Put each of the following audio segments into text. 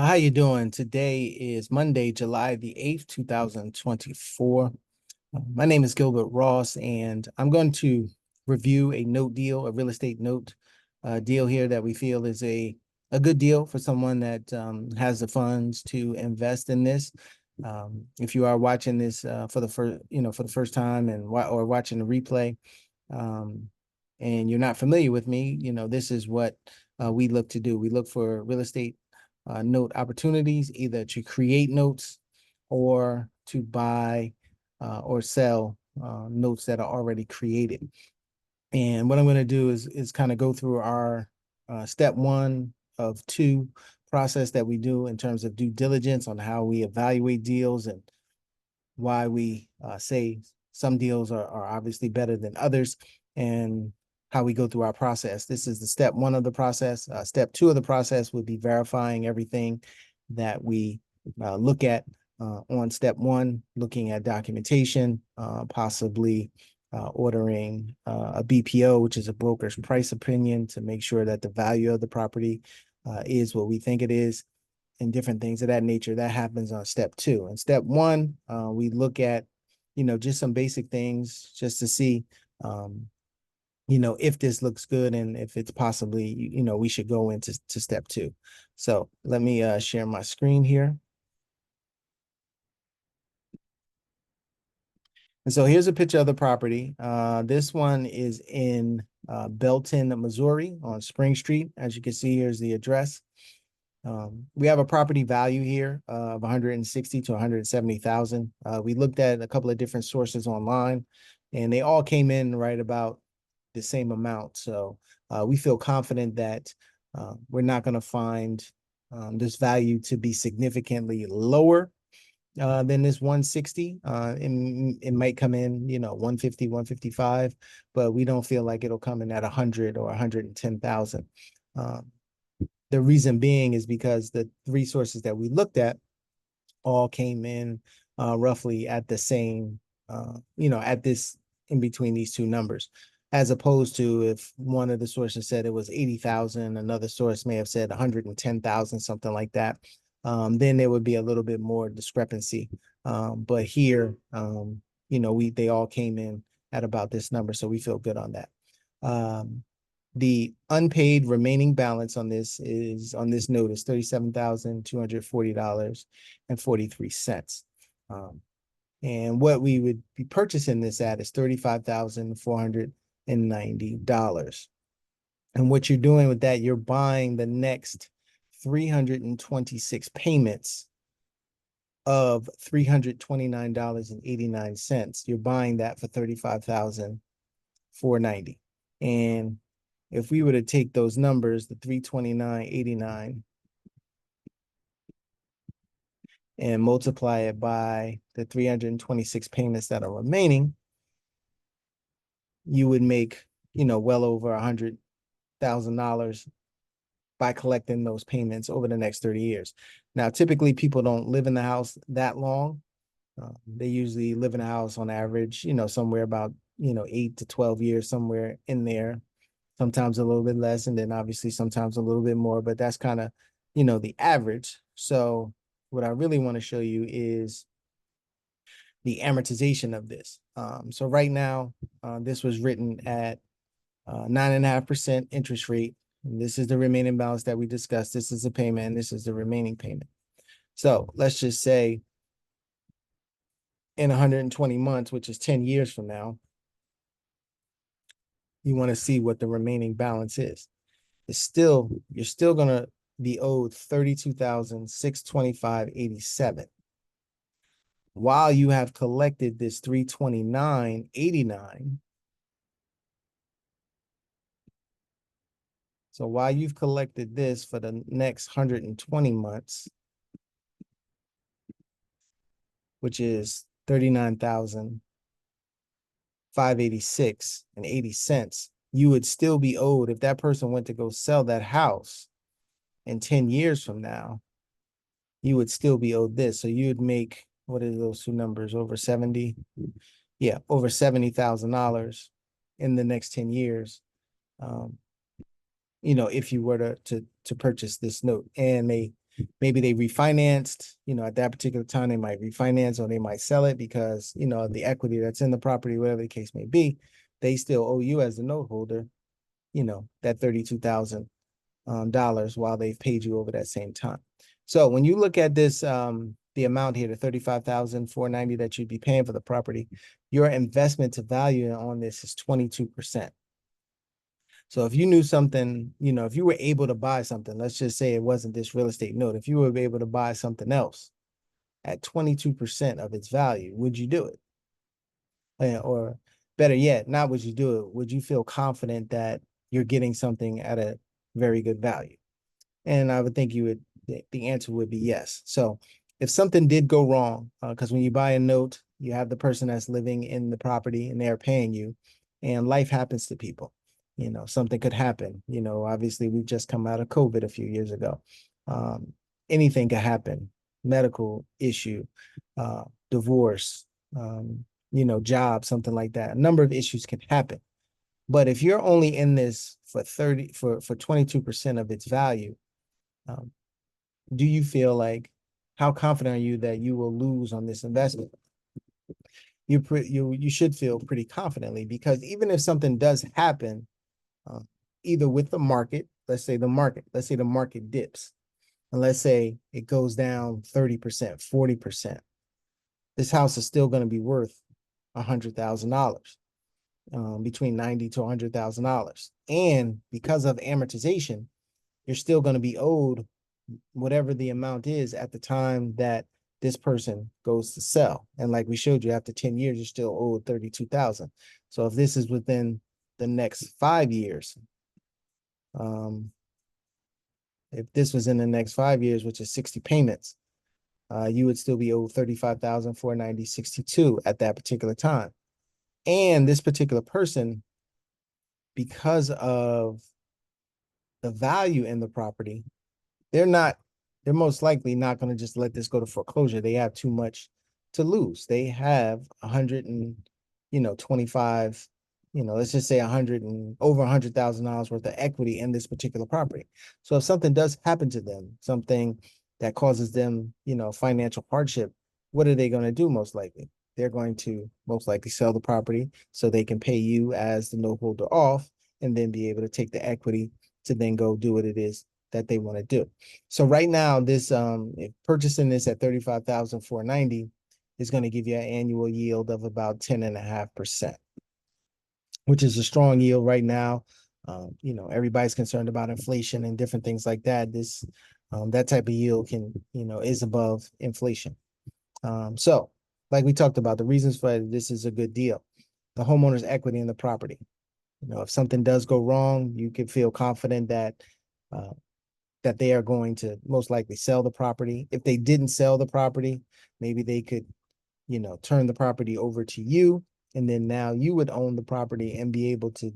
How you doing? Today is Monday, July the 8th, 2024. My name is Gilbert Ross, and I'm going to review a note deal, a real estate note deal here that we feel is a good deal for someone that has the funds to invest in this. If you are watching this for the first time or watching the replay, um, and you're not familiar with me, this is what we look to do. We look for real estate note opportunities, either to create notes or to buy or sell notes that are already created. And what I'm going to do is kind of go through our step one of two process that we do in terms of due diligence on how we evaluate deals and why we say some deals are obviously better than others, and how we go through our process. This is the step one of the process. Step two of the process would be verifying everything that we look at on step one, looking at documentation, possibly ordering a BPO, which is a broker's price opinion, to make sure that the value of the property is what we think it is, and different things of that nature. That happens on step two. And step one, we look at, just some basic things just to see, if this looks good and if it's possibly, we should go into step two. So let me share my screen here. And so here's a picture of the property. This one is in Belton, Missouri on Spring Street. As you can see, here's the address. We have a property value here of 160 to 170,000. We looked at a couple of different sources online, and they all came in right about the same amount. So we feel confident that we're not going to find this value to be significantly lower than this 160. It might come in, 150, 155, but we don't feel like it'll come in at 100 or 110,000. The reason being is because the three sources that we looked at all came in roughly at the same, at this, in between these two numbers, as opposed to if one of the sources said it was 80,000, another source may have said 110,000, something like that. Then there would be a little bit more discrepancy. But here, they all came in at about this number, so we feel good on that. The unpaid remaining balance on this note is $37,240.43. And what we would be purchasing this at is $35,490. And what you're doing with that, you're buying the next 326 payments of $329.89. You're buying that for $35,490. And if we were to take those numbers, the 329.89, and multiply it by the 326 payments that are remaining, you would make, well over $100,000 by collecting those payments over the next 30 years. Now, typically people don't live in the house that long. They usually live in a house on average, somewhere about, 8 to 12 years, somewhere in there. Sometimes a little bit less, and then obviously sometimes a little bit more, but that's kind of, the average. So what I really want to show you is the amortization of this. So right now, this was written at 9.5% interest rate. And this is the remaining balance that we discussed. This is the payment, and this is the remaining payment. So let's just say in 120 months, which is 10 years from now, you want to see what the remaining balance is. You're still going to be owed $32,625.87 while you have collected this $329.89. So while you've collected this for the next 120 months, which is $39,586.80, you would still be owed, if that person went to go sell that house in 10 years from now, you would still be owed this. So you would make, what are those two numbers, over 70? Yeah, over $70,000 in the next 10 years. If you were to purchase this note. And maybe they refinanced, at that particular time, they might refinance or they might sell it because, the equity that's in the property, whatever the case may be, they still owe you as the note holder, that $32,000 while they've paid you over that same time. So when you look at this, the amount here, the $35,490 that you'd be paying for the property, your investment to value on this is 22%. So if you knew something, if you were able to buy something, let's just say it wasn't this real estate note, if you were able to buy something else at 22% of its value, would you do it? Or better yet, not would you do it, would you feel confident that you're getting something at a very good value? And I would think the answer would be yes. So if something did go wrong, because when you buy a note, you have the person that's living in the property and they're paying you, and life happens to people. Something could happen. Obviously we've just come out of COVID a few years ago. Anything could happen, medical issue, divorce, job, something like that. A number of issues can happen. But if you're only in this for 22% of its value, do you feel like, how confident are you that you will lose on this investment? You should feel pretty confidently, because even if something does happen, either with the market, let's say the market dips, and let's say it goes down 30%, 40%, this house is still going to be worth $100,000, between $90,000 to $100,000. And because of amortization, you're still going to be owed whatever the amount is at the time that this person goes to sell. And like we showed you, after 10 years, you're still owed $32,000. So if this is within the next 5 years, if this was in the next 5 years, which is 60 payments, you would still be owed $35,490.62 at that particular time. And this particular person, because of the value in the property, they're most likely not going to just let this go to foreclosure. They have too much to lose. They have 125, let's just say over $100,000 worth of equity in this particular property. So if something does happen to them, something that causes them, financial hardship, what are they going to do? Most likely, they're going to most likely sell the property so they can pay you as the note holder off, and then be able to take the equity to then go do what it is that they want to do. So right now, this purchasing this at $35,490 is going to give you an annual yield of about 10.5%, which is a strong yield right now. Everybody's concerned about inflation and different things like that. That type of yield is above inflation. So like we talked about, the reasons for this is a good deal: the homeowner's equity in the property. If something does go wrong, you can feel confident that they are going to most likely sell the property. If they didn't sell the property, maybe they could, turn the property over to you, and then now you would own the property and be able to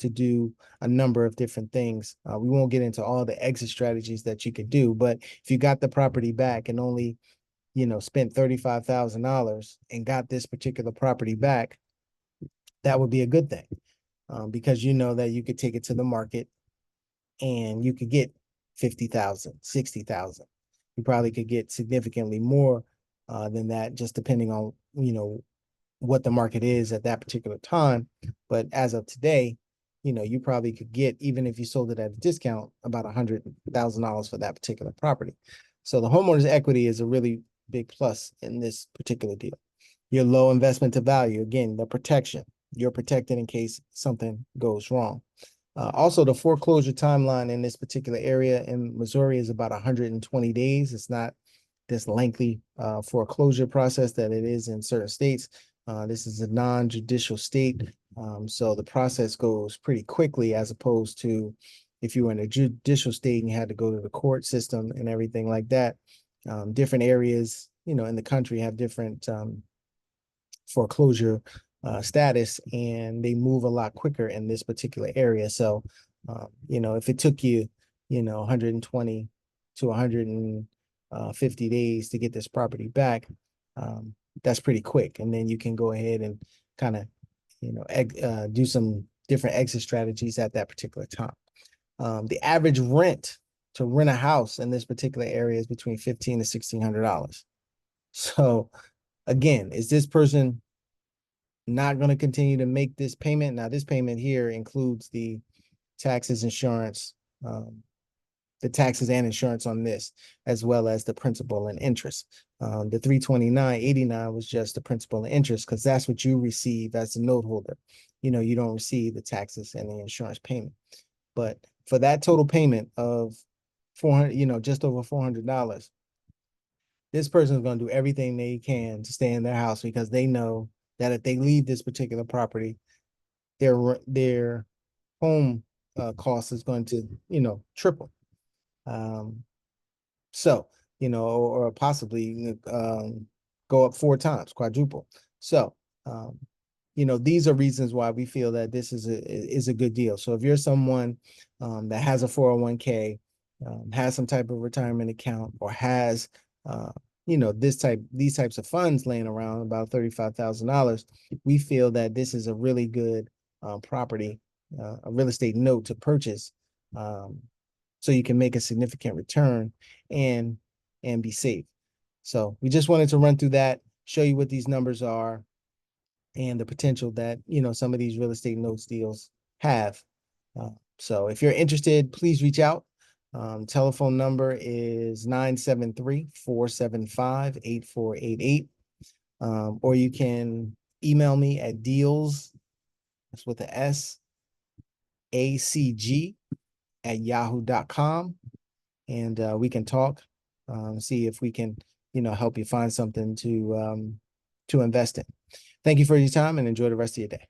do a number of different things. We won't get into all the exit strategies that you could do, but if you got the property back and only, spent $35,000 and got this particular property back, that would be a good thing, because you know that you could take it to the market and you could get 50,000, 60,000. You probably could get significantly more than that, just depending on, what the market is at that particular time. But as of today, you probably could get, even if you sold it at a discount, about $100,000 for that particular property. So the homeowner's equity is a really big plus in this particular deal. Your low investment to value, again, the protection. You're protected in case something goes wrong. Also, the foreclosure timeline in this particular area in Missouri is about 120 days. It's not this lengthy foreclosure process that it is in certain states. This is a non-judicial state, so the process goes pretty quickly, as opposed to if you were in a judicial state and you had to go to the court system and everything like that. Different areas, in the country have different foreclosure status, and they move a lot quicker in this particular area. So, if it took you, 120 to 150 days to get this property back, that's pretty quick. And then you can go ahead and kind of, do some different exit strategies at that particular time. The average rent to rent a house in this particular area is between $1,500 to $1,600. So again, is this person not going to continue to make this payment? Now, this payment here includes the taxes, insurance, the taxes and insurance on this, as well as the principal and interest. The $329.89 was just the principal and interest, because that's what you receive as a note holder. You know, you don't receive the taxes and the insurance payment. But for that total payment of 400, just over $400, this person is going to do everything they can to stay in their house, because they know that if they leave this particular property, their home cost is going to, triple. So, or possibly go up 4 times, quadruple. So, these are reasons why we feel that this is a good deal. So if you're someone that has a 401k, has some type of retirement account, or has these types of funds laying around, about $35,000, we feel that this is a really good property, a real estate note to purchase, so you can make a significant return and be safe. So we just wanted to run through that, show you what these numbers are, and the potential that some of these real estate notes deals have. So if you're interested, please reach out. Telephone number is 973-475-8488. Or you can email me at deals, that's with the S, ACG@yahoo.com, and we can talk, see if we can, help you find something to invest in. Thank you for your time, and enjoy the rest of your day.